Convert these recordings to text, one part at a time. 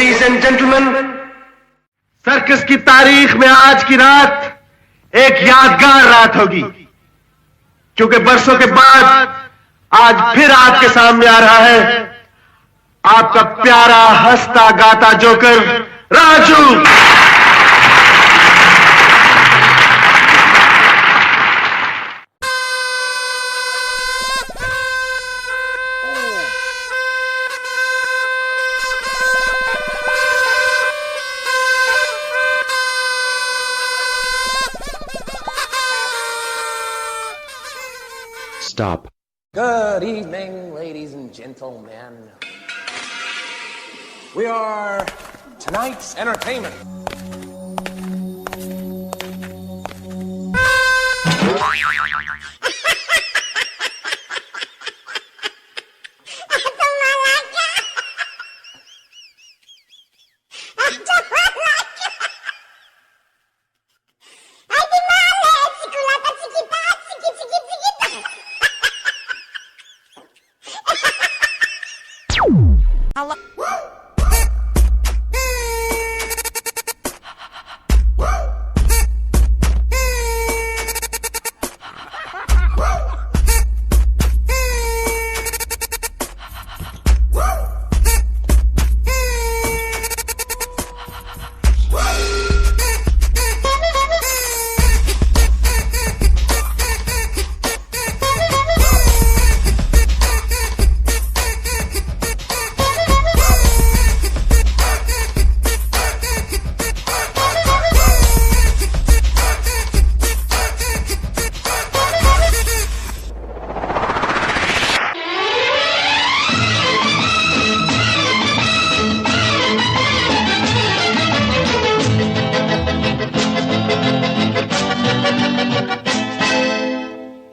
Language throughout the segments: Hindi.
लेडीज एंड जेंटलमैन, सर्कस की तारीख में आज की रात एक यादगार रात होगी, क्योंकि बरसों के बाद आज फिर आपके सामने आ रहा है आपका प्यारा हंसता गाता joker Raju. Stop. Good evening, ladies and gentlemen. We are tonight's entertainment.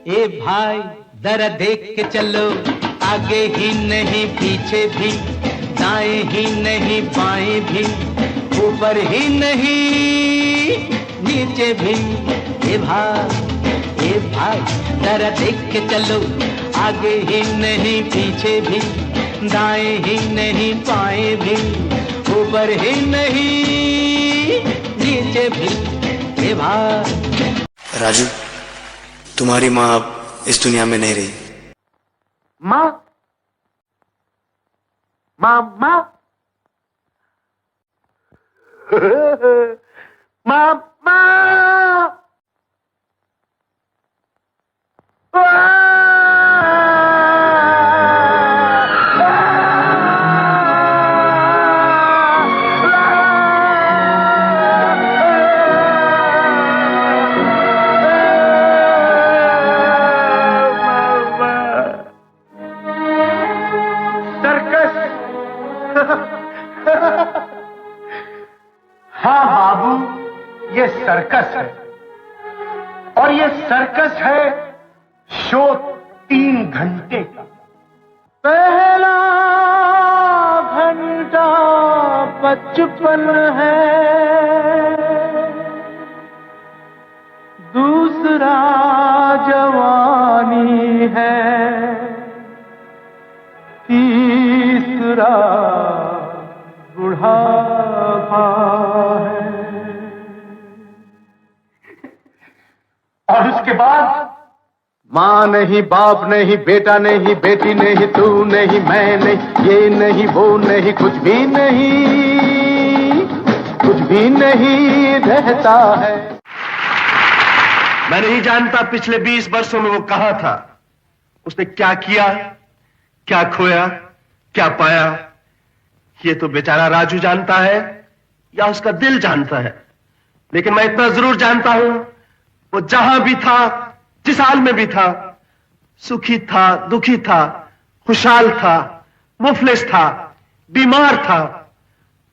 ए भाई जरा देख के चलो, आगे ही नहीं पीछे भी, दाएं ही नहीं बाएं भी, ऊपर ही नहीं नीचे भी। ए भाई जरा देख के चलो, आगे ही नहीं पीछे भी, दाएं ही नहीं बाएं भी, ऊपर ही नहीं नीचे भी। ए भाई राजू, तुम्हारी माँ अब इस दुनिया में नहीं रही। माँ माँ माँ माँ माँ हाँ बाबू, ये सर्कस है, और ये सर्कस है शो 3 घंटे का। पहला घंटा बचपन है, दूसरा जवानी है, तीसरा बुढ़ापा है, और उसके बाद माँ नहीं, बाप नहीं, बेटा नहीं, बेटी नहीं, तू नहीं, मैं नहीं, ये नहीं, वो नहीं, कुछ भी नहीं रहता है। मैं नहीं जानता पिछले 20 वर्षों में वो कहां था, उसने क्या किया, क्या खोया, क्या पाया, ये तो बेचारा राजू जानता है या उसका दिल जानता है। लेकिन मैं इतना जरूर जानता हूं, वो जहां भी था, जिस हाल में भी था, सुखी था, दुखी था, खुशहाल था, मुफलिस था, बीमार था,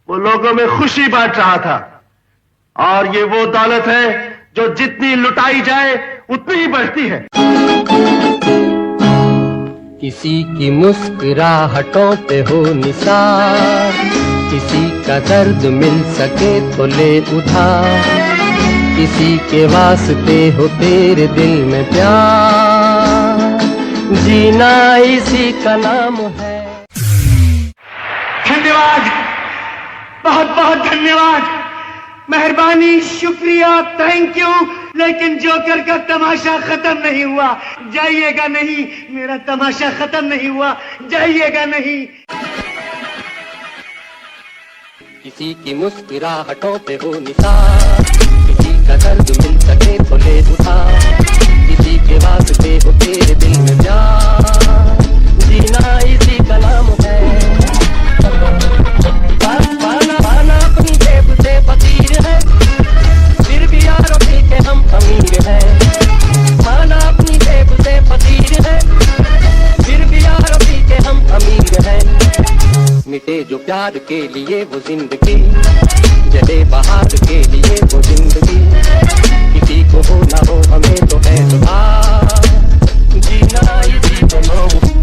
वो लोगों में खुशी बांट रहा था। और ये वो दौलत है जो जितनी लुटाई जाए उतनी ही बढ़ती है। किसी की मुस्कुराहटों पे हो निसार, किसी का दर्द मिल सके तो ले उधार, किसी के वास्ते हो तेरे दिल में प्यार, जीना इसी का नाम है। धन्यवाद। धन्यवाद, मेहरबानी, शुक्रिया, थैंक यू। लेकिन जोकर का तमाशा खत्म नहीं हुआ, जाइएगा नहीं, मेरा तमाशा खत्म नहीं हुआ, जाइएगा नहीं। किसी की मुस्कुराहटों पे हो निसार, किसी का दर्द मिल सके तो ले उधार, किसी के वास्ते हो तेरे दिल में जान, जीना इसी का नाम है। पाना अपनी जेब से फकीर है, फिर भी यारों के हम अमीर हैं। पाना अपनी जेब से फकीर है, फिर भी यारों के हम अमीर हैं। मिटे जो प्यार के लिए वो जिंदगी, जले बहार के लिए वो जिंदगी, किसी को हो ना हो हमें तो है सुधार, जीना इसी को नाम।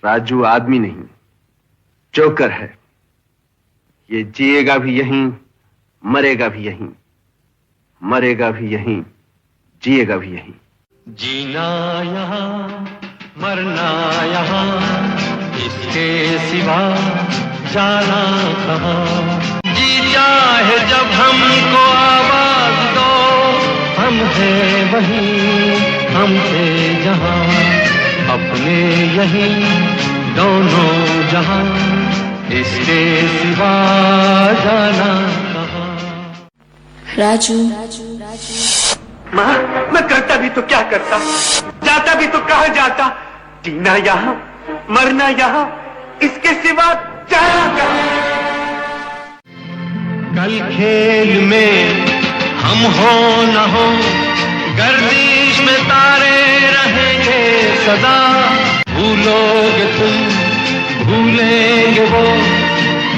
राजू आदमी नहीं, जोकर है। ये जिएगा भी यहीं, मरेगा भी यहीं, मरेगा भी यहीं, जिएगा भी यहीं। जीना यहाँ, मरना यहाँ, इसके सिवा जाना कहाँ। जी चाहे जब हमको आवाज दो, हम हैं वहीं, हमसे जहाँ, अपने यहीं दोनों जहाँ, इसके सिवा जाना कहाँ। राजू, माँ, मैं करता भी तो क्या करता, जाता भी तो कहाँ जाता। जीना यहाँ, मरना यहाँ, इसके सिवा जाना कहाँ। कल खेल में हम हो न हो, गर्दिश में तारे रहेंगे सदा। भूलोगे तुम, भूलेंगे वो,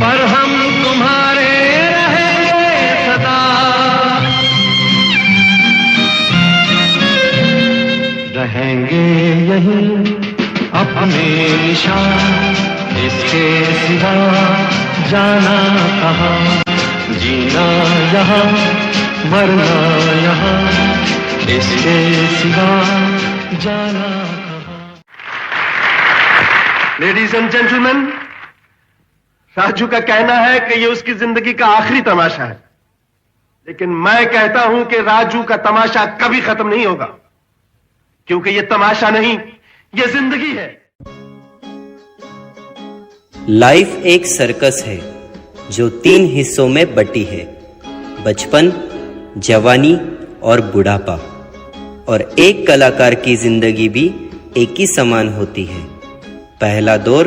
पर हम तुम्हारे रहेंगे सदा। रहेंगे यहीं अपने निशान, इसके सिवा जाना कहाँ। जीना यहाँ, मरना यहाँ, इसके सिवा जाना कहाँ। लेडीज एंड जेंटलमैन, राजू का कहना है कि ये उसकी जिंदगी का आखिरी तमाशा है, लेकिन मैं कहता हूं कि राजू का तमाशा कभी खत्म नहीं होगा, क्योंकि ये तमाशा नहीं, ये जिंदगी है। लाइफ एक सर्कस है जो 3 हिस्सों में बटी है, बचपन, जवानी और बुढ़ापा। और एक कलाकार की जिंदगी भी एक ही समान होती है। पहला दौर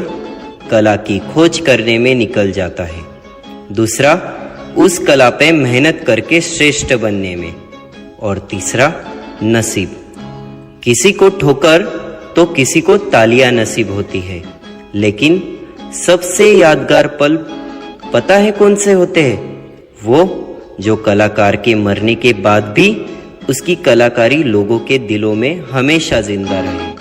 कला की खोज करने में निकल जाता है, दूसरा उस कला पे मेहनत करके श्रेष्ठ बनने में, और तीसरा नसीब। किसी को ठोकर तो किसी को तालियां नसीब होती है, लेकिन सबसे यादगार पल पता है कौन से होते हैं? वो जो कलाकार के मरने के बाद भी उसकी कलाकारी लोगों के दिलों में हमेशा जिंदा रहे।